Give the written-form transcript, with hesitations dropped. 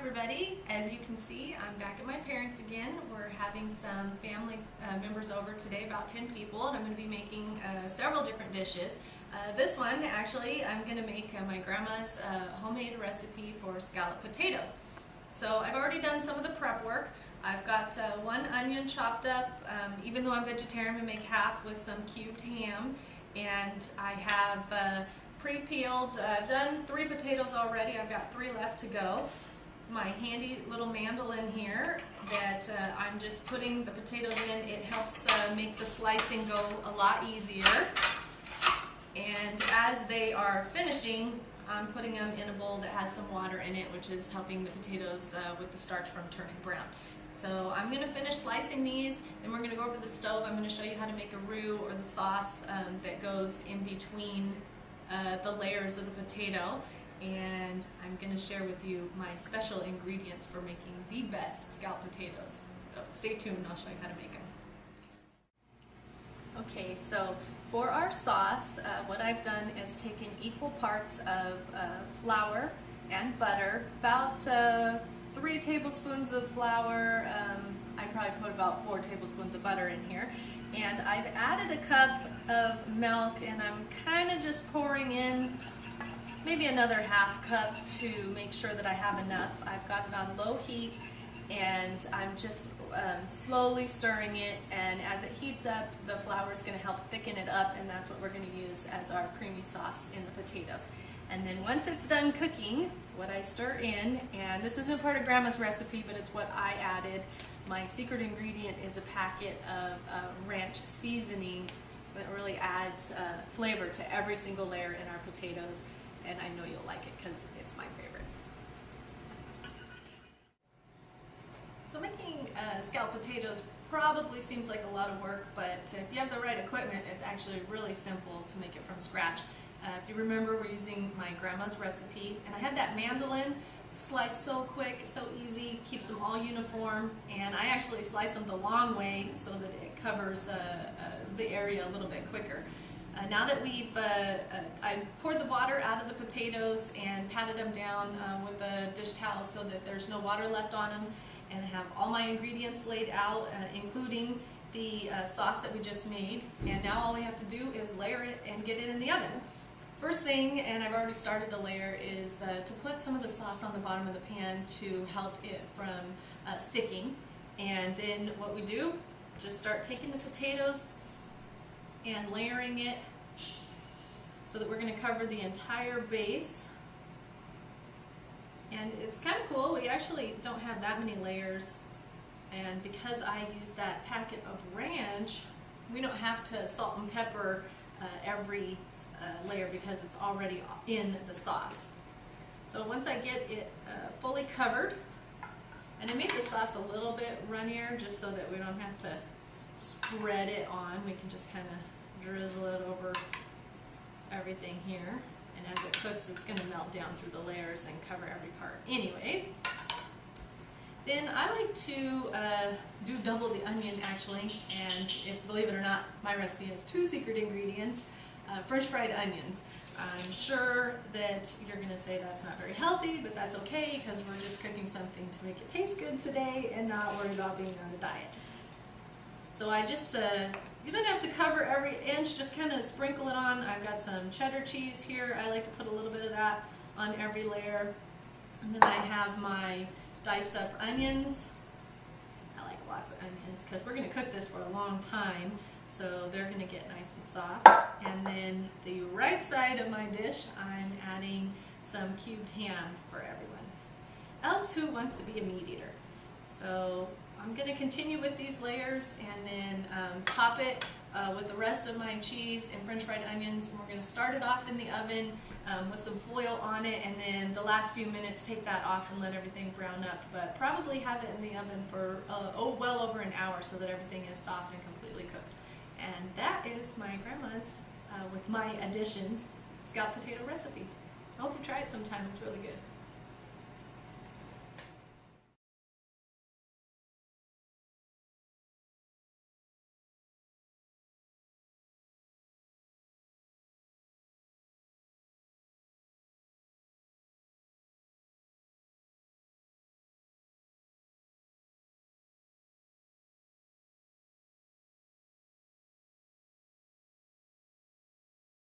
everybody. As you can see, I'm back at my parents' again. We're having some family members over today, about 10 people, and I'm going to be making several different dishes. This one, actually, I'm going to make my grandma's homemade recipe for scalloped potatoes. So I've already done some of the prep work. I've got one onion chopped up. Even though I'm vegetarian, I'm going to make half with some cubed ham. And I have pre-peeled. I've done 3 potatoes already. I've got 3 left to go. My handy little mandolin here that I'm just putting the potatoes in. It helps make the slicing go a lot easier. And as they are finishing, I'm putting them in a bowl that has some water in it, which is helping the potatoes with the starch from turning brown. So I'm going to finish slicing these, then we're going to go over to the stove. I'm going to show you how to make a roux, or the sauce that goes in between the layers of the potato, and I'm going to share with you my special ingredients for making the best scalloped potatoes. So stay tuned, I'll show you how to make them. Okay, so for our sauce, what I've done is taken equal parts of flour and butter, about 3 tablespoons of flour. I probably put about 4 tablespoons of butter in here. And I've added a cup of milk, and I'm kind of just pouring in maybe another ½ cup to make sure that I have enough. I've got it on low heat, and I'm just slowly stirring it, and as it heats up, the flour is going to help thicken it up, and that's what we're going to use as our creamy sauce in the potatoes. And then once it's done cooking, what I stir in, and this isn't part of Grandma's recipe, but it's what I added. My secret ingredient is a packet of ranch seasoning that really adds flavor to every single layer in our potatoes, and I know you'll like it because it's my favorite. So making scalloped potatoes probably seems like a lot of work, but if you have the right equipment, it's actually really simple to make it from scratch. If you remember, we're using my grandma's recipe, and I had that mandolin sliced so quick, so easy, keeps them all uniform, and I actually slice them the long way so that it covers the area a little bit quicker. Now that we've, I poured the water out of the potatoes and patted them down with a dish towel so that there's no water left on them, and I have all my ingredients laid out, including the sauce that we just made, and now all we have to do is layer it and get it in the oven. First thing, and I've already started to layer, is to put some of the sauce on the bottom of the pan to help it from sticking. And then what we do, just start taking the potatoes and layering it so that we're going to cover the entire base. And it's kind of cool, we actually don't have that many layers, and because I use that packet of ranch, we don't have to salt and pepper every layer because it's already in the sauce. So once I get it fully covered, and I made the sauce a little bit runnier just so that we don't have to spread it on, we can just kind of drizzle it over everything here, and as it cooks it's going to melt down through the layers and cover every part. Anyways, then I like to do double the onion actually, and if, believe it or not, my recipe has 2 secret ingredients. French fried onions. I'm sure that you're going to say that's not very healthy, but that's okay because we're just cooking something to make it taste good today and not worry about being on a diet. So I just, you don't have to cover every inch, just kind of sprinkle it on. I've got some cheddar cheese here. I like to put a little bit of that on every layer. And then I have my diced up onions. I like lots of onions because we're going to cook this for a long time, so they're going to get nice and soft. And then the right side of my dish, I'm adding some cubed ham for everyone else who wants to be a meat eater. So I'm going to continue with these layers and then top it with the rest of my cheese and french fried onions, and we're going to start it off in the oven with some foil on it, and then the last few minutes take that off and let everything brown up, but probably have it in the oven for well over an hour so that everything is soft and completely cooked. And that is my grandma's, with my additions, scalloped potato recipe. I hope you try it sometime, it's really good.